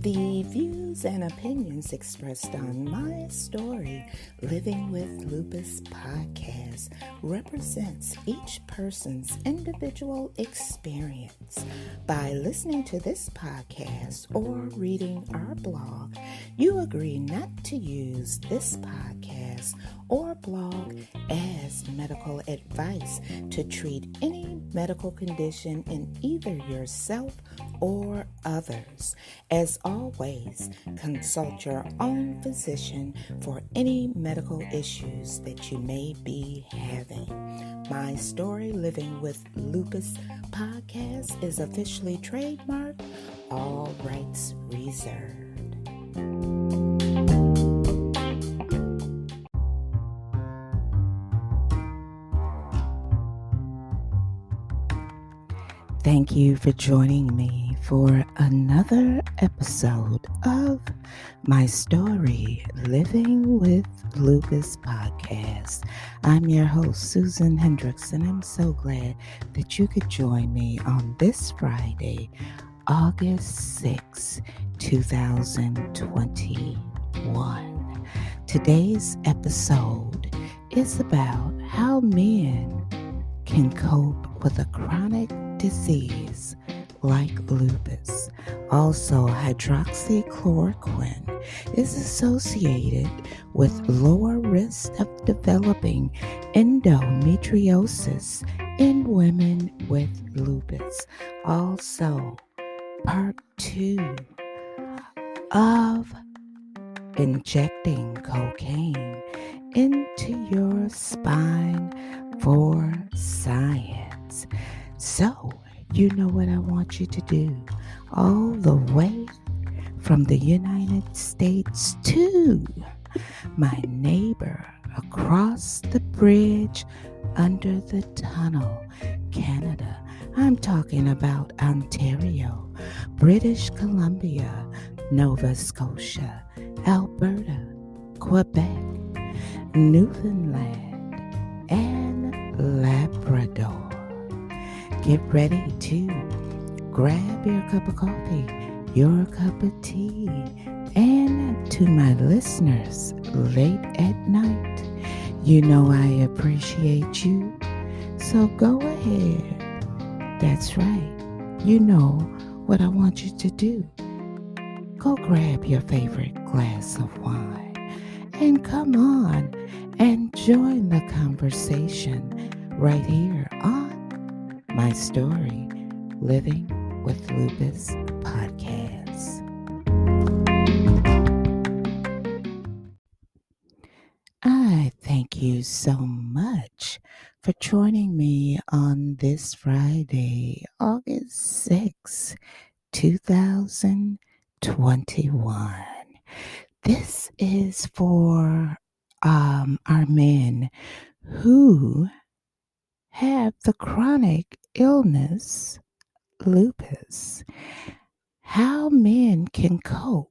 The views and opinions expressed on My Story Living with Lupus podcast represents each person's individual experience. By listening to this podcast or reading our blog, you agree not to use this podcast or blog as medical advice to treat any medical condition in either yourself or others. As always, consult your own physician for any medical issues that you may be having. My Story Living with Lupus podcast is officially trademarked, all rights reserved. Thank you for joining me for another episode of My Story Living with Lupus podcast. I'm your host, Susan Hendricks, and I'm so glad that you could join me on this Friday, August 6, 2021. Today's episode is about how men can cope with a chronic disease like lupus. Also, hydroxychloroquine is associated with lower risk of developing endometriosis in women with lupus. Also, part 2 of injecting cocaine into your spine for science. So, you know what I want you to do. All the way from the United States to my neighbor across the bridge under the tunnel, Canada. I'm talking about Ontario, British Columbia, Nova Scotia, Alberta, Quebec, Newfoundland, and Labrador. Get ready to grab your cup of coffee, your cup of tea, and to my listeners late at night, you know I appreciate you, so go ahead. That's right. You know what I want you to do. Go grab your favorite glass of wine and come on and join the conversation right here on My Story Living with Lupus podcast. I thank you so much for joining me on this Friday, August 6, 2021. This is for our men who have the chronic illness lupus. How men can cope.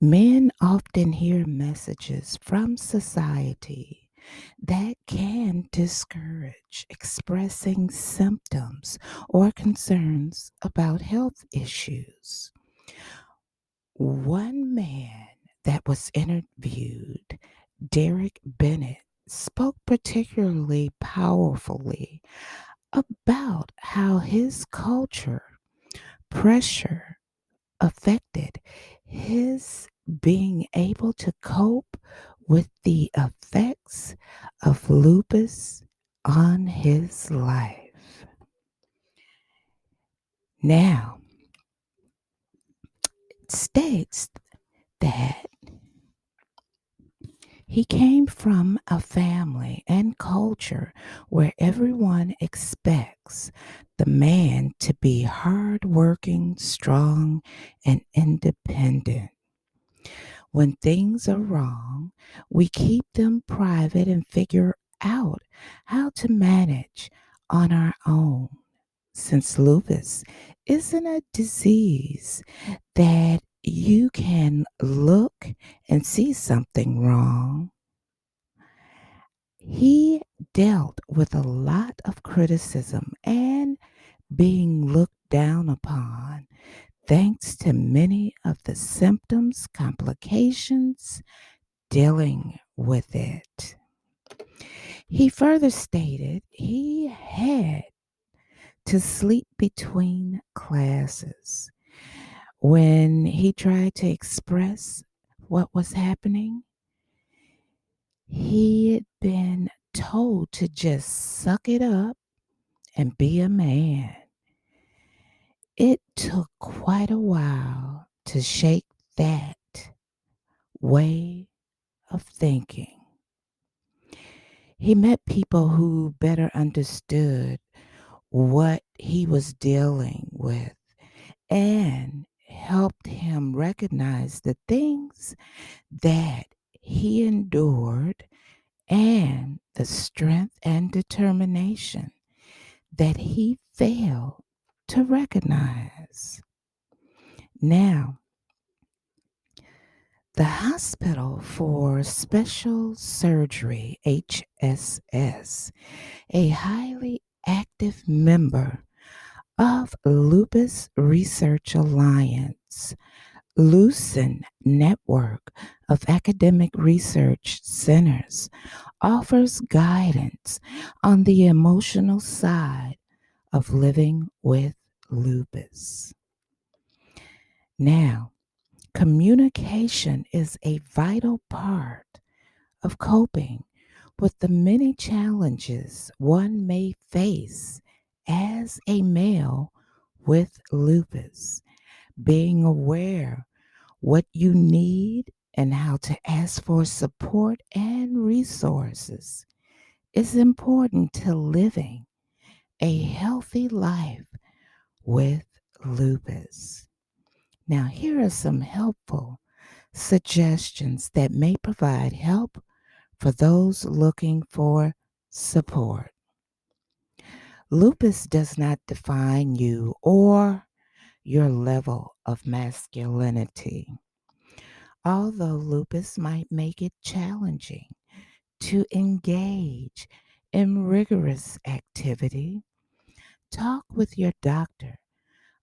Men often hear messages from society that can discourage expressing symptoms or concerns about health issues. One man that was interviewed, Derek Bennett, spoke particularly powerfully about how his culture pressure affected his being able to cope with the effects of lupus on his life. Now, it states that he came from a family and culture where everyone expects the man to be hardworking, strong, and independent. When things are wrong, we keep them private and figure out how to manage on our own. Since lupus isn't a disease that you can look and see something wrong, he dealt with a lot of criticism and being looked down upon thanks to many of the symptoms, complications, dealing with it. He further stated he had to sleep between classes. When he tried to express what was happening, he had been told to just suck it up and be a man. It took quite a while to shake that way of thinking. He met people who better understood what he was dealing with and helped him recognize the things that he endured and the strength and determination that he failed to recognize. Now, the Hospital for Special Surgery, HSS, a highly active member of Lupus Research Alliance, Lucent network of academic research centers, offers guidance on the emotional side of living with lupus. Now, communication is a vital part of coping with the many challenges one may face as a male with lupus. Being aware what you need and how to ask for support and resources is important to living a healthy life with lupus. Now, here are some helpful suggestions that may provide help for those looking for support. Lupus does not define you or your level of masculinity. Although lupus might make it challenging to engage in rigorous activity, talk with your doctor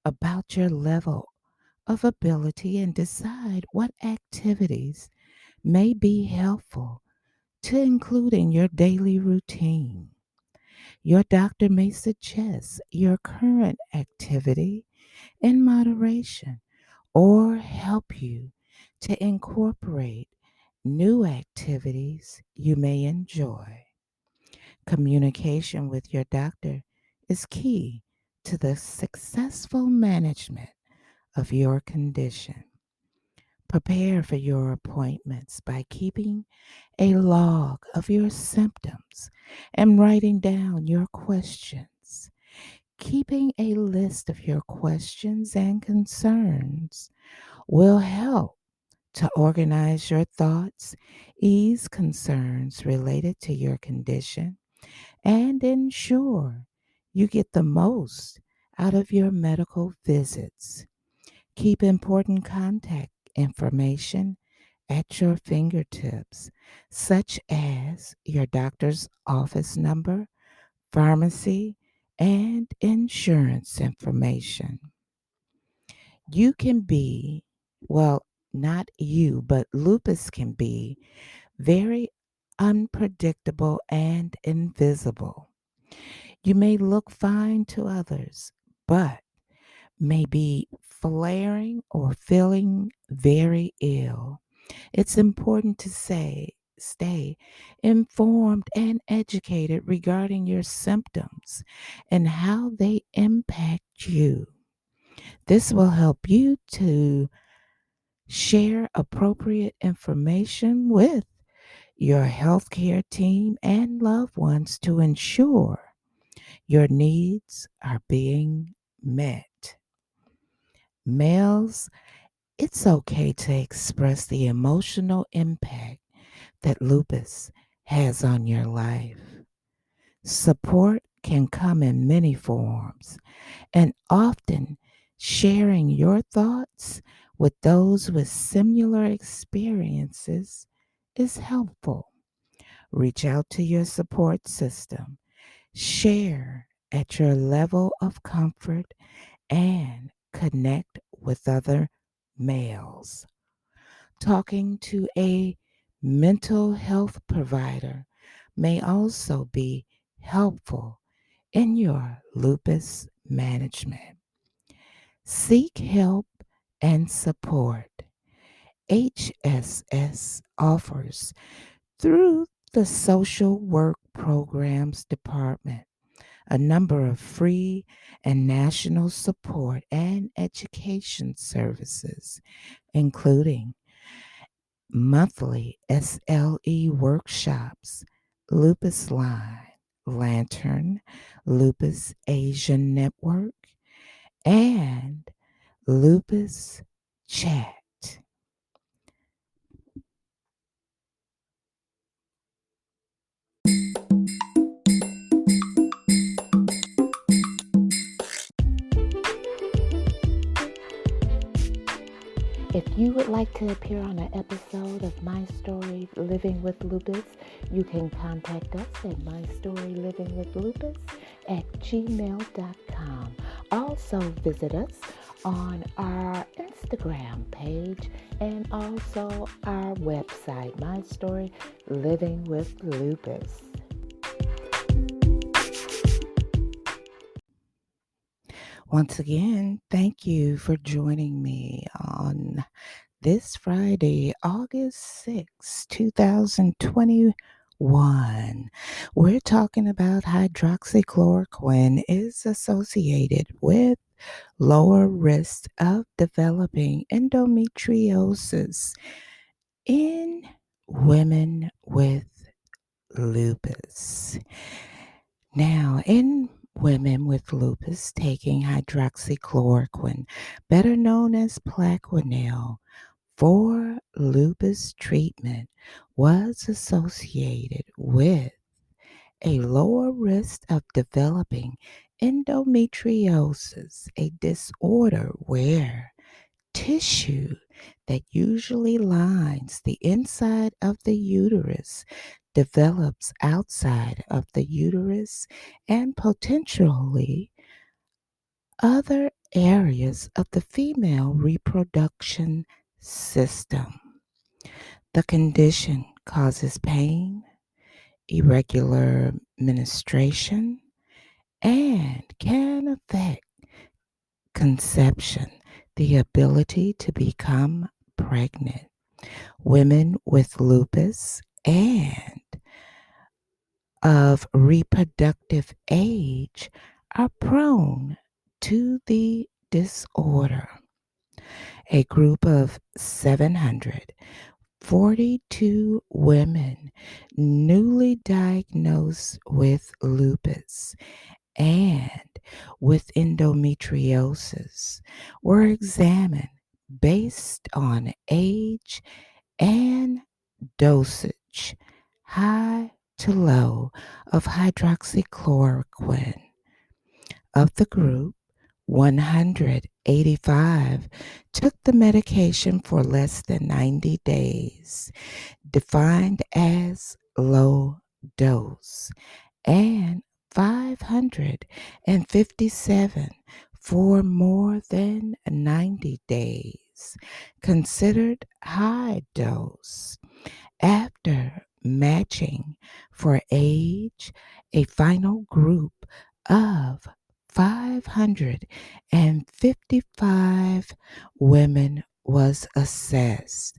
about your level of ability and decide what activities may be helpful to include in your daily routine. Your doctor may suggest your current activity in moderation or help you to incorporate new activities you may enjoy. Communication with your doctor is key to the successful management of your condition. Prepare for your appointments by keeping a log of your symptoms and writing down your questions. Keeping a list of your questions and concerns will help to organize your thoughts, ease concerns related to your condition, and ensure you get the most out of your medical visits. Keep important contact information at your fingertips, such as your doctor's office number, pharmacy, and insurance information. You can be, well, not you, but lupus can be very unpredictable and invisible. You may look fine to others, but may be flaring or feeling very ill. It's important to stay informed and educated regarding your symptoms and how they impact you. This will help you to share appropriate information with your healthcare team and loved ones to ensure your needs are being met. Males, it's okay to express the emotional impact that lupus has on your life. Support can come in many forms, and often sharing your thoughts with those with similar experiences is helpful. Reach out to your support system. Share at your level of comfort and connect with other males. Talking to a mental health provider may also be helpful in your lupus management. Seek help and support. HSS offers through the Social Work Programs Department a number of free and national support and education services, including monthly SLE workshops, Lupus Line, Lantern, Lupus Asian Network, and Lupus Chat. If you would like to appear on an episode of My Story Living with Lupus, you can contact us at mystorylivingwithlupus@gmail.com. Also visit us on our Instagram page and also our website, My Story Living with Lupus. Once again, thank you for joining me on this Friday, August 6, 2021. We're talking about hydroxychloroquine is associated with lower risk of developing endometriosis in women with lupus. Now, in women with lupus taking hydroxychloroquine, better known as Plaquenil, for lupus treatment was associated with a lower risk of developing endometriosis, a disorder where tissue that usually lines the inside of the uterus develops outside of the uterus and potentially other areas of the female reproduction system. The condition causes pain, irregular menstruation, and can affect conception, the ability to become pregnant. Women with lupus and of reproductive age are prone to the disorder. A group of 742 women newly diagnosed with lupus and with endometriosis were examined based on age and dosage, high to low, of hydroxychloroquine. Of the group, 185 took the medication for less than 90 days, defined as low dose, and 557 for more than 90 days, considered high dose. After matching for age, a final group of 555 women was assessed.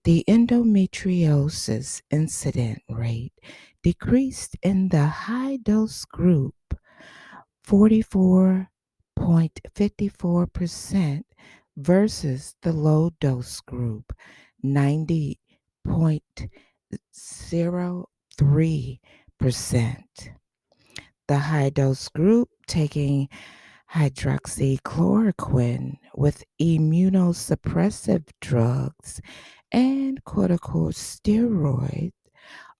The endometriosis incident rate decreased in the high dose group 44.54% versus the low dose group 90.03%. The high dose group taking hydroxychloroquine with immunosuppressive drugs and corticosteroids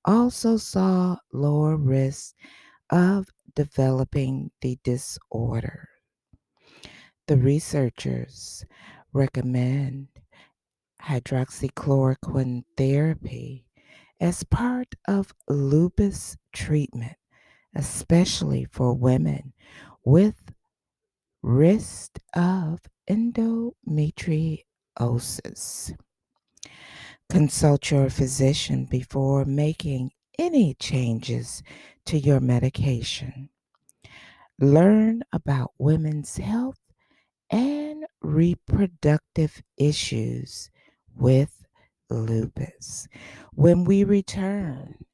also saw lower risk of developing the disorder. The researchers recommend hydroxychloroquine therapy as part of lupus treatment especially for women with risk of endometriosis. Consult your physician before making any changes to your medication. Learn about women's health and reproductive issues with lupus. When we return,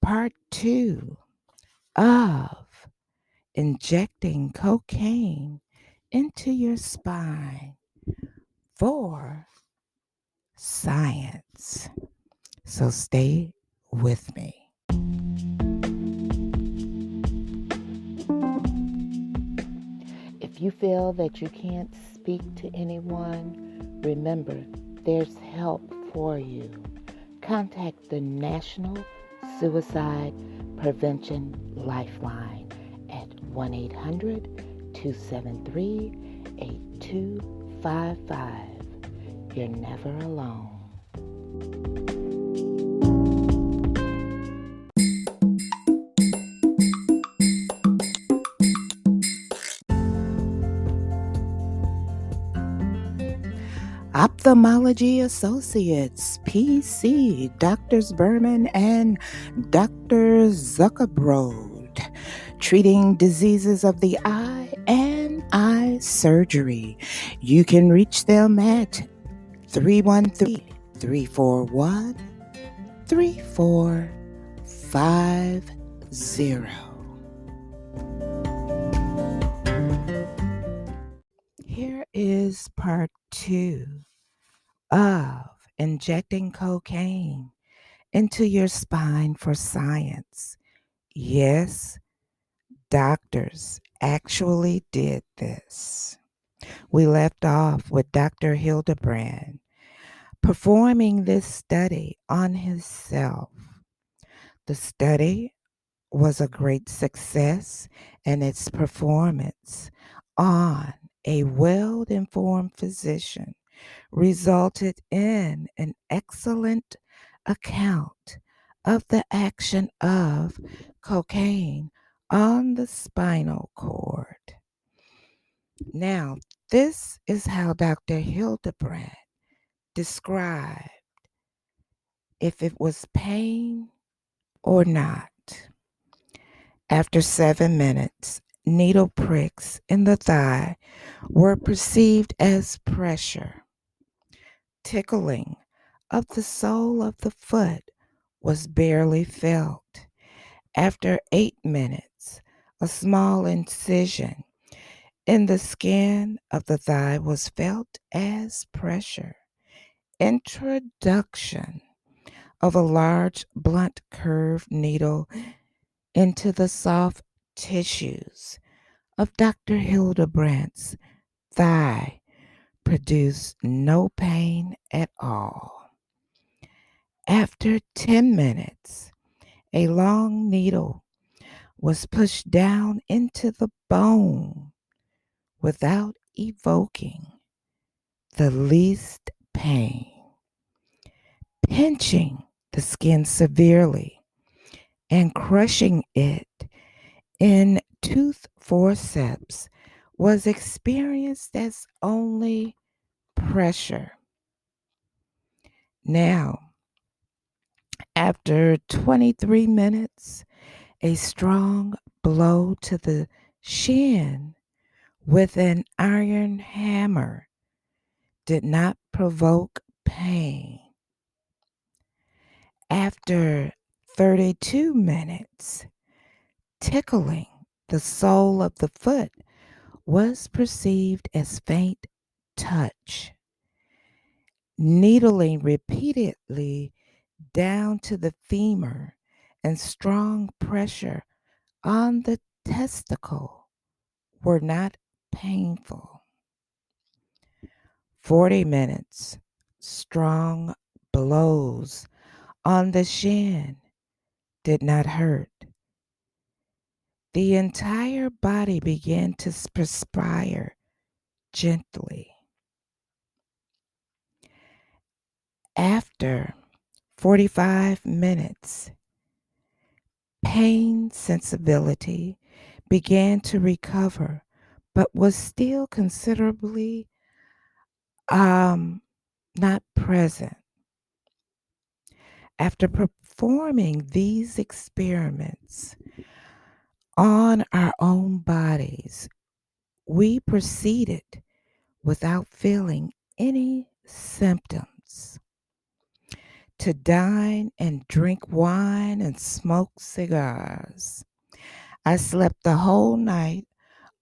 part 2 of injecting cocaine into your spine for science. So stay with me. If you feel that you can't speak to anyone, remember there's help for you. Contact the National Suicide Prevention Lifeline at 1-800-273-8255. You're never alone. Ophthalmology Associates, PC, Drs. Berman and Dr. Zuckerbrod, treating diseases of the eye and eye surgery. You can reach them at 313-341-3450. Here is part 2 of injecting cocaine into your spine for science. Yes, doctors actually did this. We left off with Dr. Hildebrand performing this study on himself. The study was a great success, and its performance on a well-informed physician resulted in an excellent account of the action of cocaine on the spinal cord. Now, this is how Dr. Hildebrand described if it was pain or not. After 7 minutes, needle pricks in the thigh were perceived as pressure. Tickling of the sole of the foot was barely felt. After 8 minutes, a small incision in the skin of the thigh was felt as pressure. Introduction of a large blunt curved needle into the soft tissues of Dr. Hildebrand's thigh produced no pain at all. After 10 minutes, a long needle was pushed down into the bone without evoking the least pain. Pinching the skin severely and crushing it in tooth forceps was experienced as only pressure. Now, after 23 minutes, a strong blow to the shin with an iron hammer did not provoke pain. After 32 minutes, tickling the sole of the foot was perceived as faint touch. Needling repeatedly down to the femur and strong pressure on the testicle were not painful. 40 minutes, strong blows on the shin did not hurt. The entire body began to perspire gently. After 45 minutes, Pain sensibility began to recover, but was still considerably not present. After performing these experiments on our own bodies, we proceeded without feeling any symptoms to dine and drink wine and smoke cigars. I slept the whole night,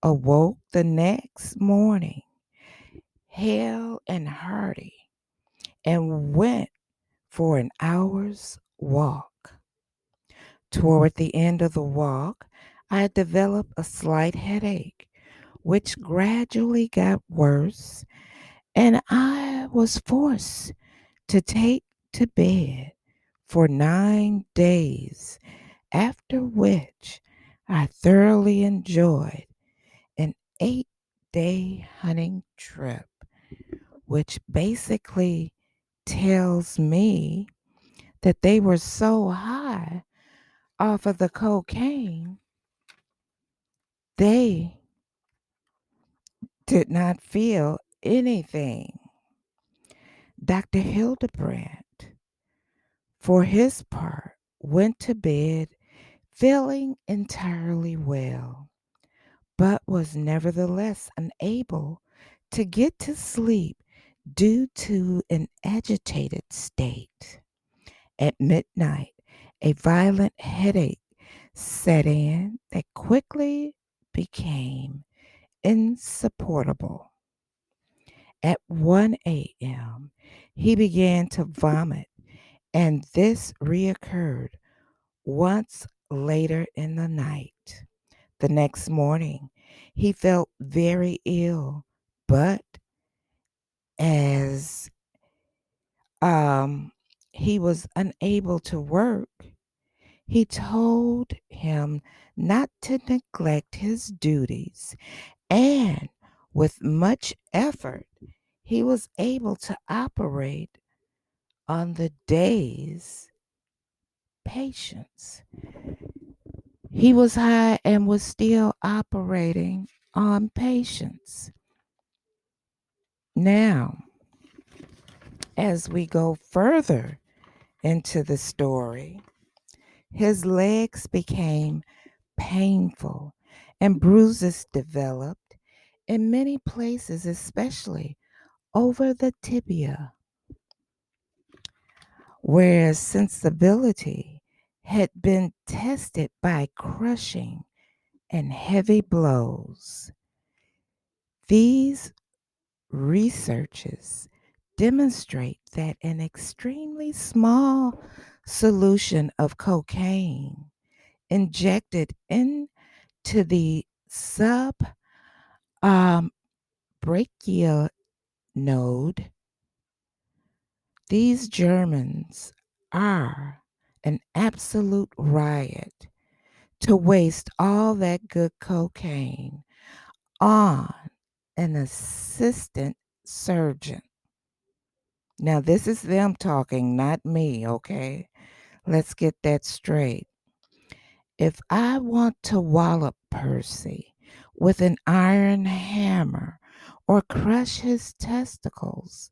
awoke the next morning, hale and hearty, and went for an hour's walk. Toward the end of the walk, I developed a slight headache, which gradually got worse, and I was forced to take to bed for 9 days, after which I thoroughly enjoyed an 8-day hunting trip, which basically tells me that they were so high off of the cocaine, they did not feel anything. Dr. Hildebrandt, for his part, went to bed feeling entirely well, but was nevertheless unable to get to sleep due to an agitated state. At midnight, a violent headache set in that quickly became insupportable. At 1 a.m., he began to vomit, and this reoccurred once later in the night. The next morning, he felt very ill, but as he was unable to work, he told him not to neglect his duties, and with much effort, he was able to operate on the day's patients. He was high and was still operating on patients. Now, as we go further into the story, his legs became painful and bruises developed in many places, especially over the tibia, whereas sensibility had been tested by crushing and heavy blows. These researches demonstrate that an extremely small solution of cocaine injected into the subbrachial node, these Germans are an absolute riot to waste all that good cocaine on an assistant surgeon. Now, this is them talking, not me, okay? Let's get that straight. If I want to wallop Percy with an iron hammer or crush his testicles,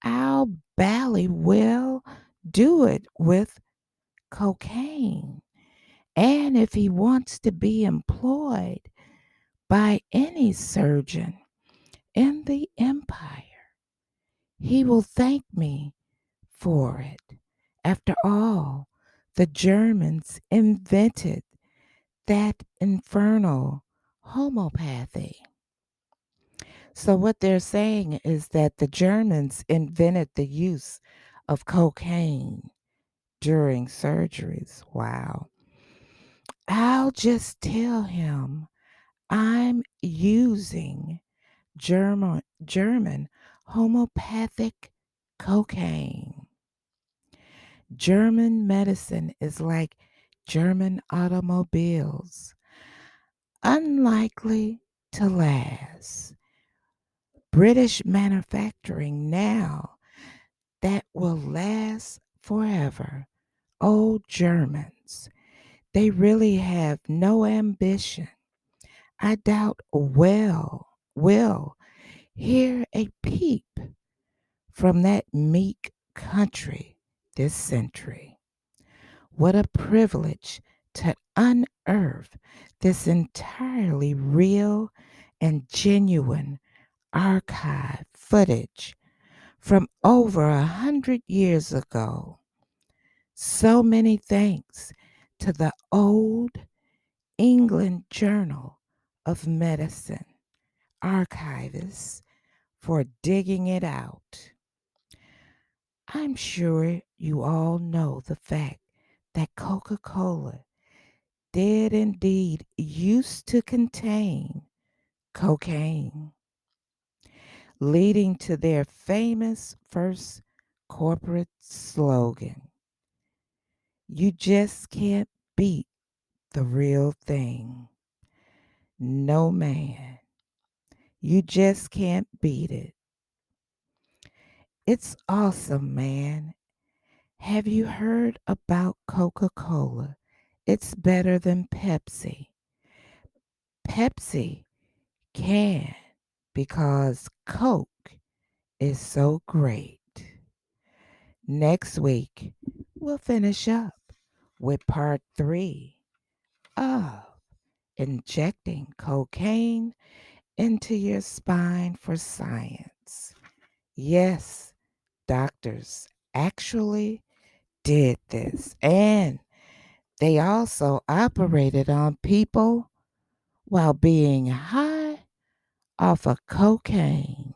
I'll bally well do it with cocaine. And if he wants to be employed by any surgeon in the empire, he will thank me for it. After all, the Germans invented that infernal homeopathy. So, what they're saying is that the Germans invented the use of cocaine during surgeries. Wow. I'll just tell him I'm using German homeopathic cocaine. German medicine is like German automobiles, unlikely to last. British manufacturing now that will last forever. Oh, Germans, They really have no ambition. I doubt will hear a peep from that meek country this century. What a privilege to unearth this entirely real and genuine archive footage from over 100 years ago. So many thanks to the Old England Journal of Medicine archivists for digging it out. I'm sure you all know the fact that Coca-Cola did indeed used to contain cocaine, leading to their famous first corporate slogan, "You just can't beat the real thing." No, man, you just can't beat it. It's awesome, man. Have you heard about Coca-Cola? It's better than Pepsi. Pepsi can because Coke is so great. Next week, we'll finish up with part 3 of Injecting Cocaine into Your Spine for Science. Yes, doctors actually did this, and they also operated on people while being high off of cocaine.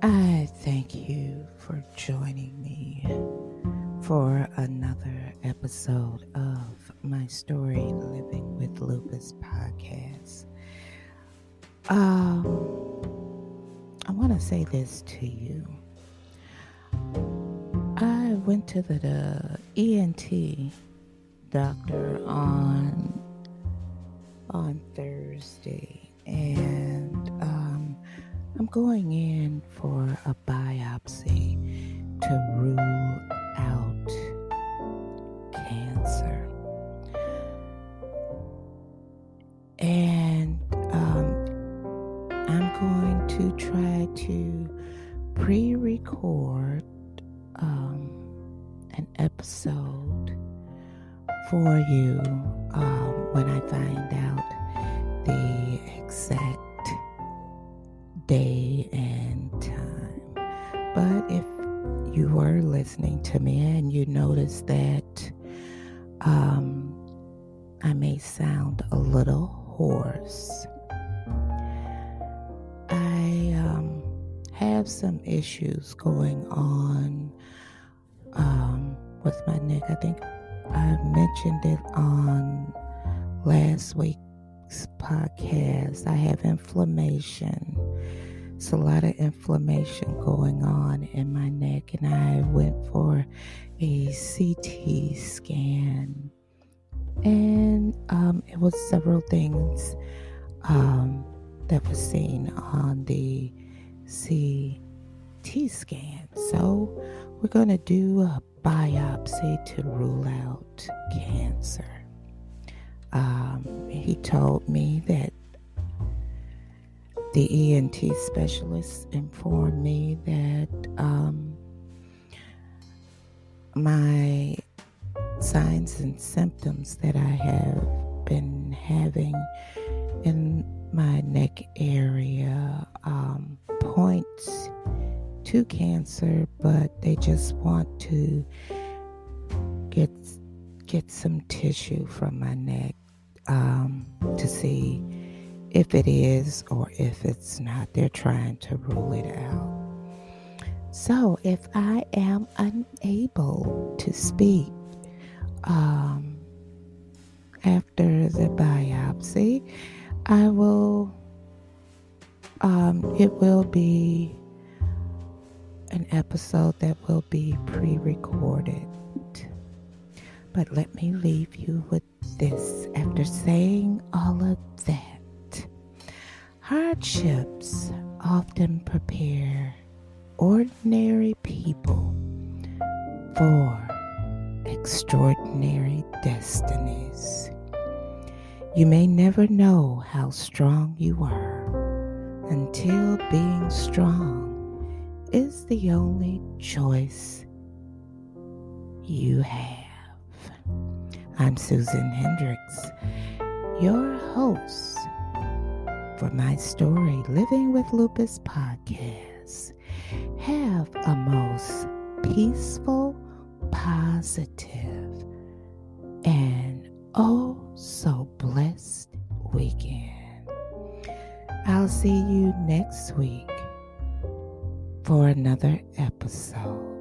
I thank you for joining me for another episode of my story Living with Lupus podcast. I want to say this to you. I went to the ENT doctor on Thursday, and I'm going in for a biopsy to rule out cancer. And I'm going to try to pre-record an episode for you when I find out the exact day and time. But if you were listening to me and you notice that I may sound a little hoarse, I have some issues going on with my neck. I think I mentioned it on last week's podcast. I have inflammation. It's a lot of inflammation going on in my neck, and I went for a CT scan, and it was several things that was seen on the CT scan. So we're going to do a biopsy to rule out cancer. He told me that the ENT specialist informed me that my signs and symptoms that I have been having in my neck area points to cancer, but they just want to get some tissue from my neck to see if it is or if it's not. They're trying to rule it out. So if I am unable to speak after the biopsy, I will it will be an episode that will be pre-recorded. But let me leave you with this. After saying all of that, hardships often prepare ordinary people for extraordinary destinies. You may never know how strong you are until being strong is the only choice you have. I'm Susan Hendricks, your host for my story, Living with Lupus podcast. Have a most peaceful, positive, and oh so blessed weekend. I'll see you next week for another episode.